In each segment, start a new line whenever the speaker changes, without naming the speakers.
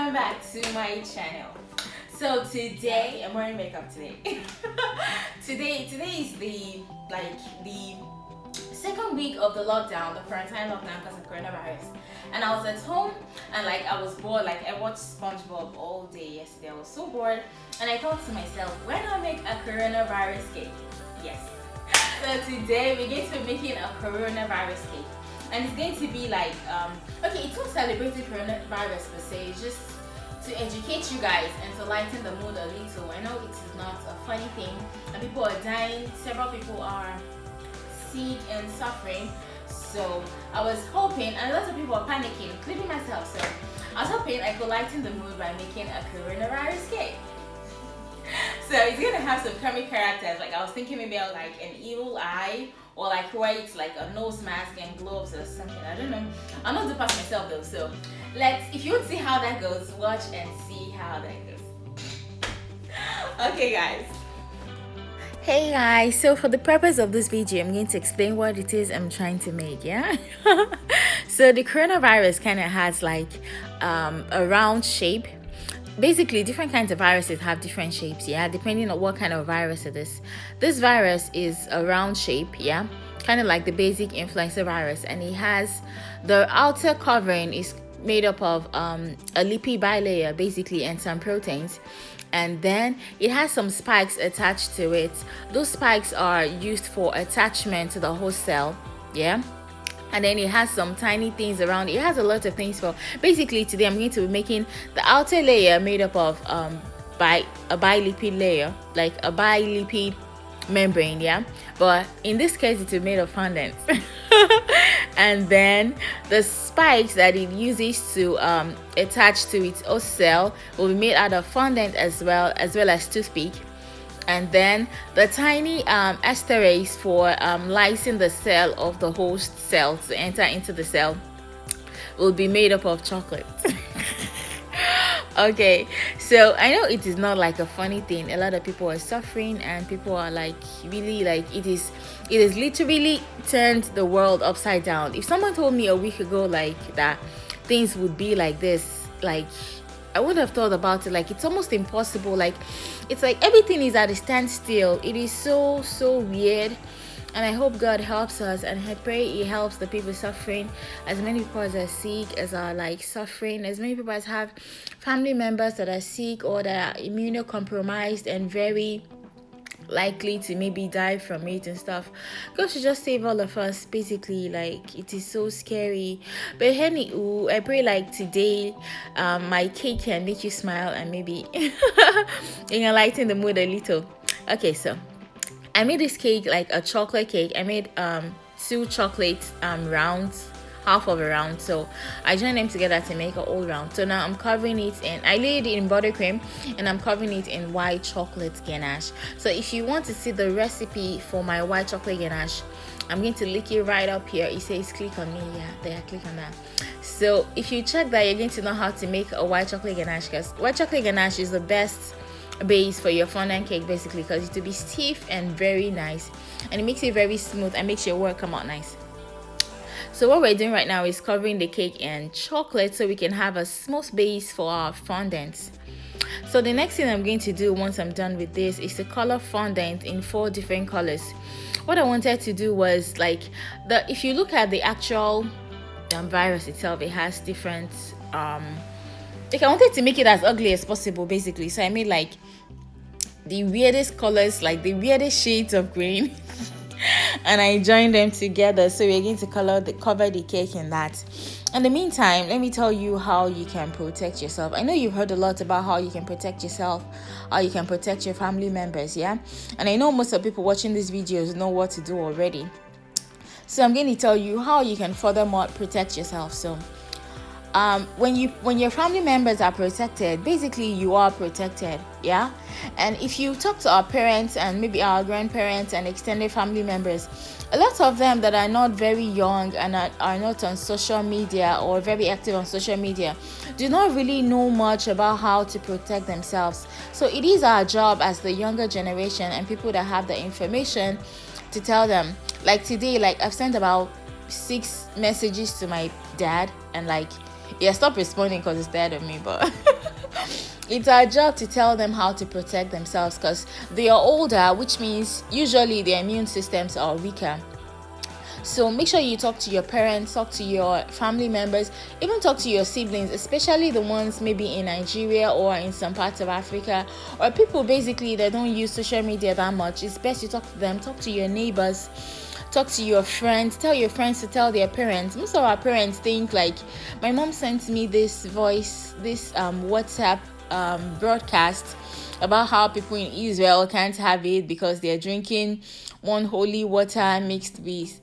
welcome back to my channel. So today I'm wearing makeup today. today is the second week of the lockdown, the quarantine lockdown because of coronavirus. And I was at home and I was bored. I watched SpongeBob all day yesterday. I was so bored and I thought to myself, why not make a coronavirus cake? Yes. So today we're going to be making a coronavirus cake. And it's going to be okay, it's not celebrating coronavirus per se, it's just to educate you guys and to lighten the mood a little. I know it is not a funny thing and people are dying, several people are sick and suffering. So I was hoping, and lots of people are panicking, including myself, so I was hoping I could lighten the mood by making a coronavirus cake. So it's gonna have some comic characters. I was thinking maybe I'll an evil eye, or white a nose mask and gloves or something. I don't know. I'm not the past myself though. So if you want to see how that goes, watch and see how that goes. Okay guys. Hey guys, so for the purpose of this video, I'm going to explain what it is I'm trying to make, yeah? So the coronavirus kind of has a round shape. Basically, different kinds of viruses have different shapes, yeah, depending on what kind of virus it is. This virus is a round shape, yeah, kind of like the basic influenza virus, and it has the outer covering is made up of a lipid bilayer, basically, and some proteins. And then it has some spikes attached to it. Those spikes are used for attachment to the host cell, yeah. And then it has some tiny things around it. It has a lot of things for. Basically, today I'm going to be making the outer layer made up of a bilipid layer, like a bilipid membrane, yeah. But in this case, it's made of fondant. And then the spikes that it uses to attach to its host cell will be made out of fondant as well as toothpick. And then the tiny esterase for lysing the cell of the host cell to enter into the cell will be made up of chocolate. Okay, so I know it is not a funny thing. A lot of people are suffering and people are really it is literally turned the world upside down. If someone told me a week ago that things would be like this, I wouldn't have thought about it. It's almost impossible. It's everything is at a standstill. It is so weird, and I hope God helps us, and I pray He helps the people suffering. As many people as are sick, as are suffering, as many people as have family members that are sick or that are immunocompromised and very likely to maybe die from it and stuff. God should just save all of us, basically. It is so scary. But anywho, I pray today my cake can make you smile and maybe lighten the mood a little. Okay, so I made this cake a chocolate cake. I made 2 chocolate rounds, half of a round, so I joined them together to make a whole round. So now I'm covering it in, I laid it in buttercream and I'm covering it in white chocolate ganache. So if you want to see the recipe for my white chocolate ganache, I'm going to link it right up here. It says click on me, yeah, there, click on that. So if you check that, you're going to know how to make a white chocolate ganache, because white chocolate ganache is the best base for your fondant cake, basically, because it will be stiff and very nice, and it makes it very smooth and makes your work come out nice. So what we're doing right now is covering the cake in chocolate so we can have a smooth base for our fondant. So the next thing I'm going to do once I'm done with this is to color fondant in 4 different colors. What I wanted to do was if you look at the actual virus itself, it has different I wanted to make it as ugly as possible, basically. So I made the weirdest colors, the weirdest shades of green. And I joined them together, so we're going to cover the cake in that. In the meantime, let me tell you how you can protect yourself. I know you've heard a lot about how you can protect yourself, how you can protect your family members, yeah, and I know most of the people watching these videos know what to do already. So I'm going to tell you how you can furthermore protect yourself. So when your family members are protected, basically you are protected, yeah. And if you talk to our parents and maybe our grandparents and extended family members, a lot of them that are not very young and are not on social media or very active on social media do not really know much about how to protect themselves. So it is our job as the younger generation and people that have the information to tell them. Today, I've sent about 6 messages to my dad, and Yeah, stop responding because it's tired of me, but it's our job to tell them how to protect themselves because they are older, which means usually their immune systems are weaker. So make sure you talk to your parents, talk to your family members, even talk to your siblings, especially the ones maybe in Nigeria or in some parts of Africa, or people basically that don't use social media that much. It's best you talk to them, talk to your neighbors, talk to your friends, tell your friends to tell their parents. Most of our parents think like, my mom sent me this WhatsApp broadcast about how people in Israel can't have it because they're drinking one holy water mixed with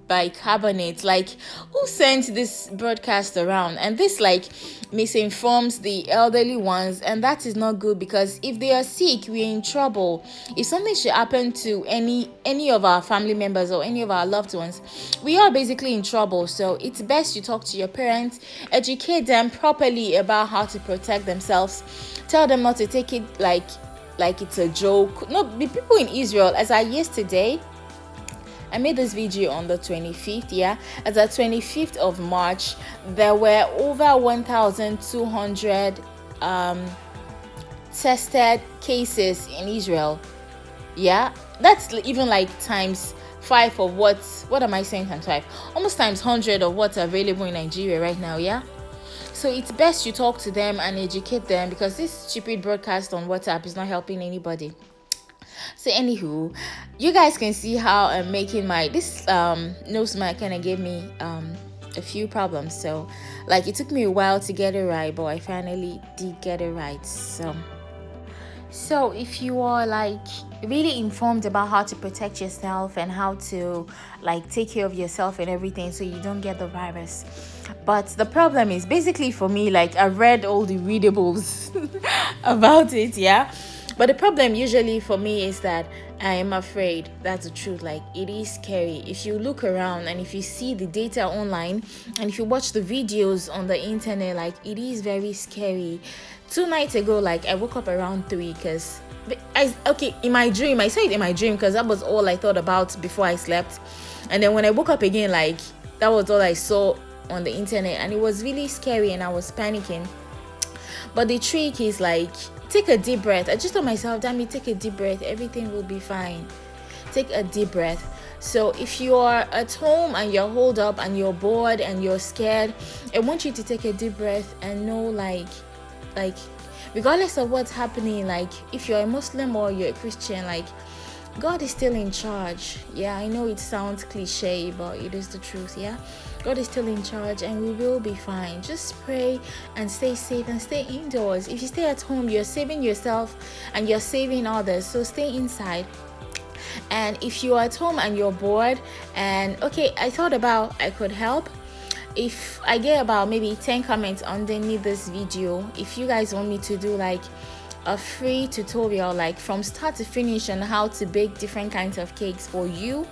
bicarbonate. Like, who sent this broadcast around? And this like misinforms the elderly ones, and that is not good because if they are sick, we're in trouble. If something should happen to any of our family members or any of our loved ones, we are basically in trouble. So it's best you talk to your parents, educate them properly about how to protect themselves, tell them not to take it like it's a joke. No, the people in Israel, as I yesterday, I made this video on the 25th, yeah. As the 25th of March, there were over 1,200 tested cases in Israel. Yeah, that's even like times 5 of what am I saying times 5? Almost times 100 of what's available in Nigeria right now, yeah. So it's best you talk to them and educate them because this stupid broadcast on WhatsApp is not helping anybody. So anywho, you guys can see how I'm making this nose mask kind of gave me a few problems. So like it took me a while to get it right, but I finally did get it right. So if you are like really informed about how to protect yourself and how to like take care of yourself and everything so you don't get the virus. But the problem is basically for me, like I've read all the readables about it, yeah. But the problem usually for me is that I am afraid. That's the truth. Like it is scary. If you look around and if you see the data online and if you watch the videos on the internet, like it is very scary. 2 nights ago, like I woke up around 3 because in my dream, I saw it in my dream because that was all I thought about before I slept. And then when I woke up again, like that was all I saw on the internet and it was really scary and I was panicking. But the trick is like, take a deep breath. I just told myself, damn it, take a deep breath. Everything will be fine. Take a deep breath. So if you are at home and you're holed up and you're bored and you're scared, I want you to take a deep breath and know like regardless of what's happening, like if you're a Muslim or you're a Christian, like God is still in charge. Yeah, I know it sounds cliche, but it is the truth. Yeah, God is still in charge and we will be fine. Just pray and stay safe and stay indoors. If you stay at home, you're saving yourself and you're saving others, so stay inside. And if you're at home and you're bored and okay, I thought about I could help. If I get about maybe 10 comments underneath this video, if you guys want me to do like a free tutorial like from start to finish on how to bake different kinds of cakes for you,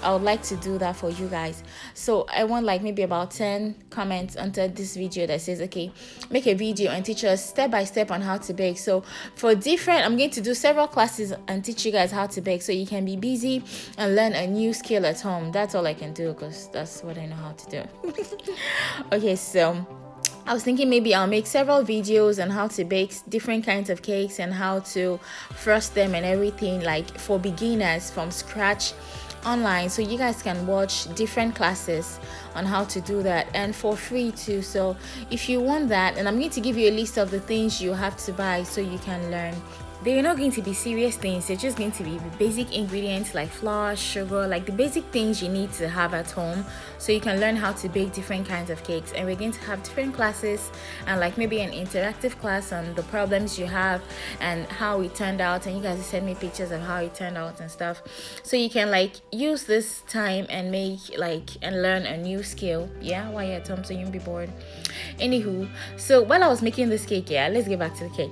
I would like to do that for you guys. So I want like maybe about 10 comments under this video that says, okay, make a video and teach us step by step on how to bake. So for different, I'm going to do several classes and teach you guys how to bake so you can be busy and learn a new skill at home. That's all I can do because that's what I know how to do. Okay, so I was thinking maybe I'll make several videos on how to bake different kinds of cakes and how to frost them and everything, like for beginners from scratch online, so you guys can watch different classes on how to do that and for free too. So if you want that, and I'm going to give you a list of the things you have to buy so you can learn. They're not going to be serious things. They're just going to be basic ingredients like flour, sugar, like the basic things you need to have at home so you can learn how to bake different kinds of cakes. And we're going to have different classes and like maybe an interactive class on the problems you have and how it turned out, and you guys send me pictures of how it turned out and stuff, so you can like use this time and make like and learn a new skill, yeah, while you're at home so you won't be bored. Anywho, so while I was making this cake, yeah, let's get back to the cake.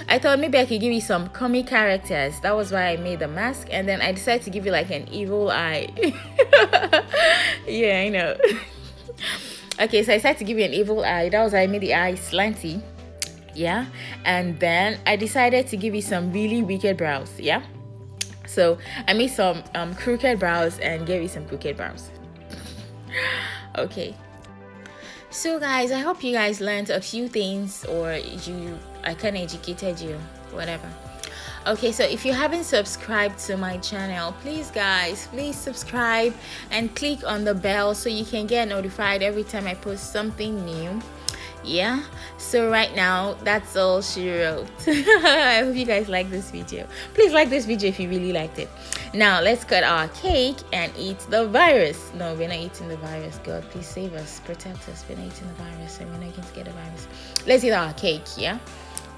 I thought maybe I could give you some comic characters. That was why I made the mask. And then I decided to give you like an evil eye. Yeah, I know. Okay, so I decided to give you an evil eye. That was why I made the eye slanty. Yeah. And then I decided to give you some really wicked brows. Yeah. So I made some crooked brows and gave you some crooked brows. Okay. So guys, I hope you guys learned a few things, or I kind of educated you, whatever. Okay, so if you haven't subscribed to my channel, please guys, please subscribe and click on the bell so you can get notified every time I post something new. Yeah, so right now that's all she wrote. I hope you guys like this video. Please like this video if you really liked it. Now let's cut our cake and eat the virus. No, we're not eating the virus. God, please save us, protect us. We're not eating the virus, and we're not going to get the virus. Let's eat our cake. Yeah,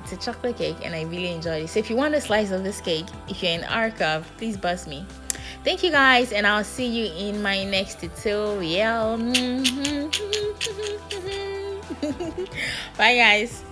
it's a chocolate cake and I really enjoyed it. So if you want a slice of this cake, if you're in Archive, please buzz me. Thank you guys, and I'll see you in my next tutorial. Bye guys.